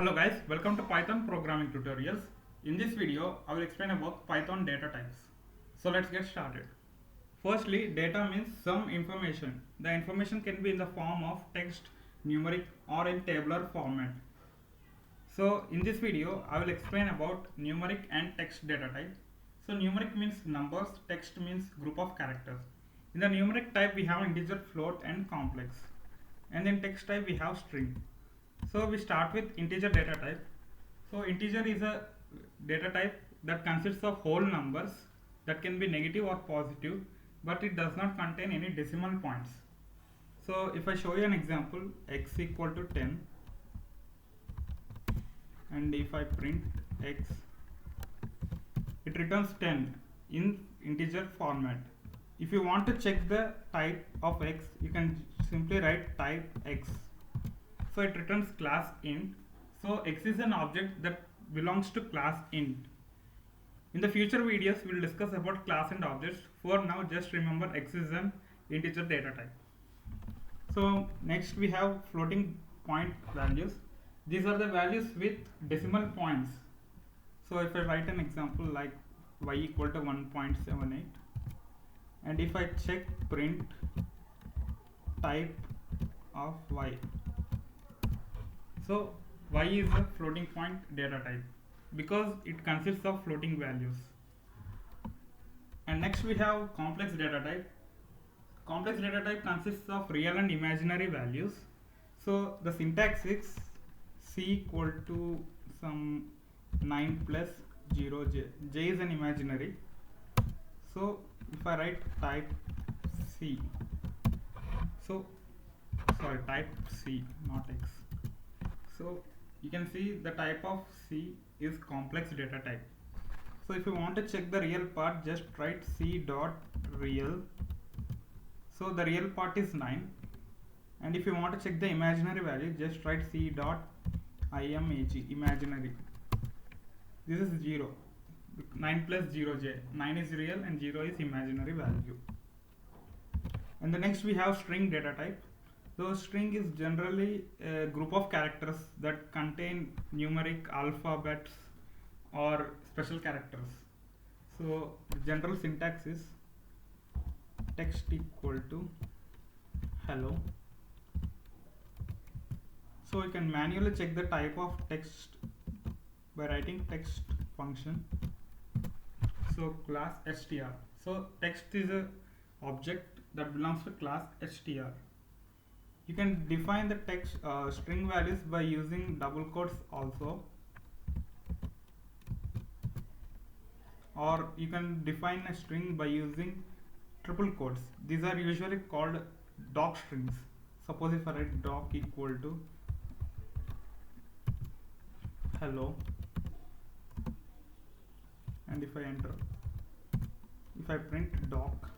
Hello guys, welcome to Python programming tutorials. In this video, I will explain about Python data types. So let's get started. Firstly, data means some information. The information can be in the form of text, numeric or in tabular format. So in this video, I will explain about numeric and text data type. So numeric means numbers, text means group of characters. In the numeric type, we have integer, float and complex. And in text type, we have string. So we start with integer data type. So integer is a data type that consists of whole numbers that can be negative or positive, but it does not contain any decimal points. So if I show you an example, x equal to 10, and if I print x, it returns 10 in integer format. If you want to check the type of x, you can simply write type x. So it returns class int. So x is an object that belongs to class int. In the future videos, we will discuss about class and objects. For now, just remember x is an integer data type. So next we have floating point values. These are the values with decimal points. So if I write an example like y equal to 1.78, and if I check print type of y, so y is a floating point data type because it consists of floating values. And next we have complex data type. Complex data type consists of real and imaginary values. So the syntax is c equal to some 9 plus 0j. J is an imaginary. So if I write type c, so sorry, type c, not x. So you can see the type of C is complex data type. So if you want to check the real part, just write C dot real. So the real part is 9. And if you want to check the imaginary value, just write C dot imag, imaginary. This is 0. 9 plus 0j. 9 is real and 0 is imaginary value. And the next we have string data type. So string is generally a group of characters that contain numeric alphabets or special characters. So the general syntax is text equal to hello. So you can manually check the type of text by writing text function. So class str. So text is a object that belongs to class str. You can define the text string values by using double quotes also, or you can define a string by using triple quotes. These are usually called doc strings. Suppose if I write doc equal to hello, and if I enter, if I print doc,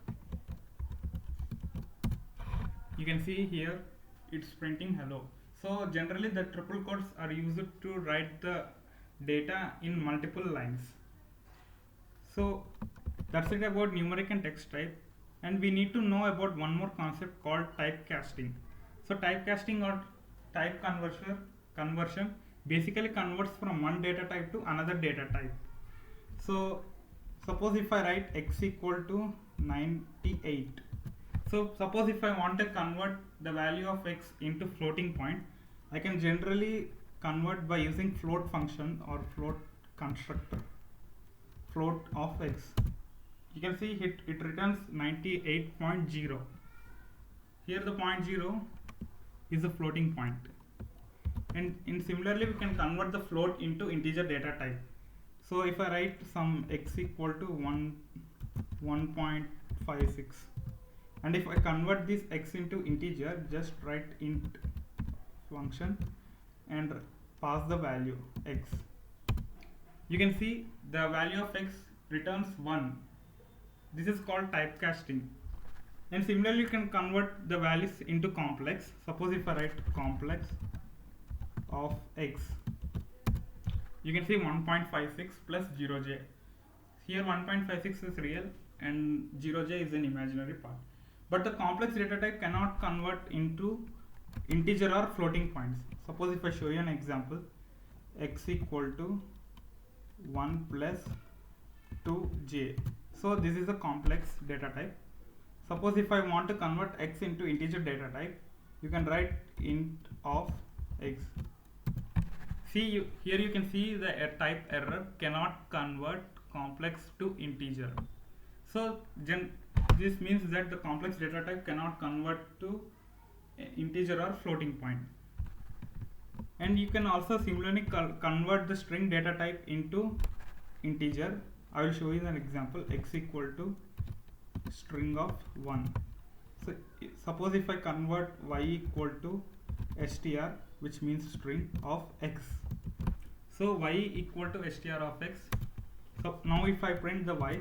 you can see here it's printing hello. So generally the triple quotes are used to write the data in multiple lines. So that's it about numeric and text type. And we need to know about one more concept called typecasting. So typecasting or type conversion basically converts from one data type to another data type. So suppose if I write x equal to 98. So suppose if I want to convert the value of x into floating point, I can generally convert by using float function or float constructor. Float of x. You can see it returns 98.0. Here the point 0 is a floating point. And similarly we can convert the float into integer data type. So if I write some x equal to 1.56, and if I convert this x into integer, just write int function and pass the value x. You can see the value of x returns 1. This is called typecasting. And similarly you can convert the values into complex. Suppose if I write complex of x, you can see 1.56 plus 0j. Here 1.56 is real and 0j is an imaginary part. But the complex data type cannot convert into integer or floating points. Suppose if I show you an example, x equal to 1 plus 2j. So this is a complex data type. Suppose if I want to convert x into integer data type, you can write int of x. See, here you can see the type error, cannot convert complex to integer. So this means that the complex data type cannot convert to integer or floating point. And you can also similarly convert the string data type into integer. I will show you an example. X equal to string of 1. So suppose if I convert y equal to str, which means string of x. So y equal to str of x. So now if I print the y,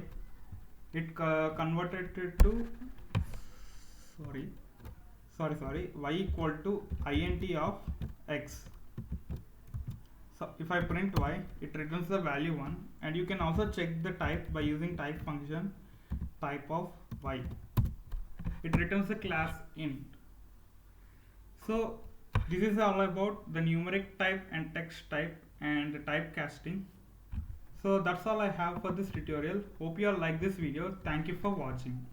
it converted it to y equal to int of x. So if I print y, it returns the value 1, and you can also check the type by using type function type of y. It returns the class int. So this is all about the numeric type and text type and typecasting. So that's all I have for this tutorial. Hope you all like this video. Thank you for watching.